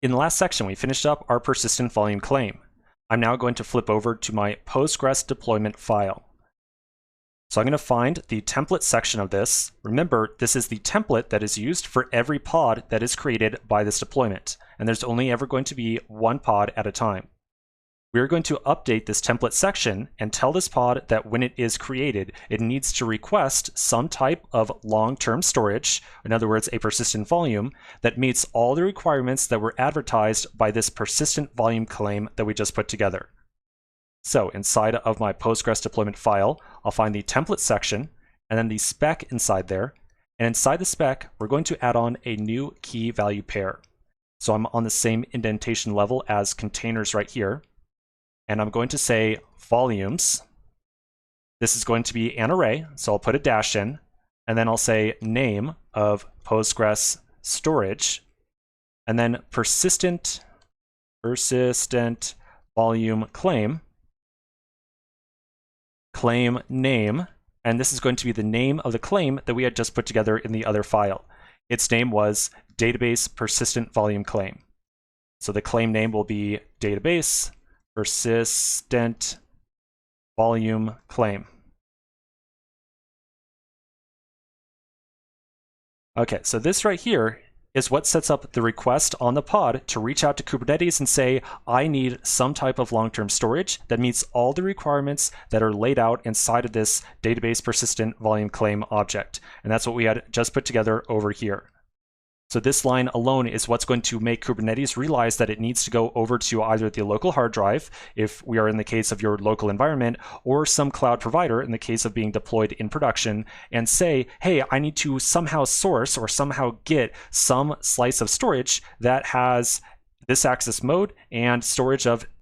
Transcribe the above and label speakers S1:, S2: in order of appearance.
S1: In the last section, we finished up our persistent volume claim. I'm now going to flip over to my Postgres deployment file. So I'm going to find the template section of this. Remember, this is the template that is used for every pod that is created by this deployment, and there's only ever going to be one pod at a time. We're going to update this template section and tell this pod that when it is created, it needs to request some type of long-term storage, in other words, a persistent volume, that meets all the requirements that were advertised by this persistent volume claim that we just put together. So inside of my Postgres deployment file, I'll find the template section and then the spec inside there. And inside the spec, we're going to add on a new key value pair. So I'm on the same indentation level as containers right here. And I'm going to say volumes. This is going to be an array, so I'll put a dash in, and then I'll say name of Postgres storage, and then persistent volume claim name, and this is going to be the name of the claim that we had just put together in the other file. Its name was database persistent volume claim. So the claim name will be database persistent volume claim. Okay, so this right here is what sets up the request on the pod to reach out to Kubernetes and say, I need some type of long-term storage that meets all the requirements that are laid out inside of this database persistent volume claim object. And that's what we had just put together over here. So this line alone is what's going to make Kubernetes realize that it needs to go over to either the local hard drive, if we are in the case of your local environment, or some cloud provider in the case of being deployed in production, and say, hey, I need to somehow source or somehow get some slice of storage that has this access mode and storage of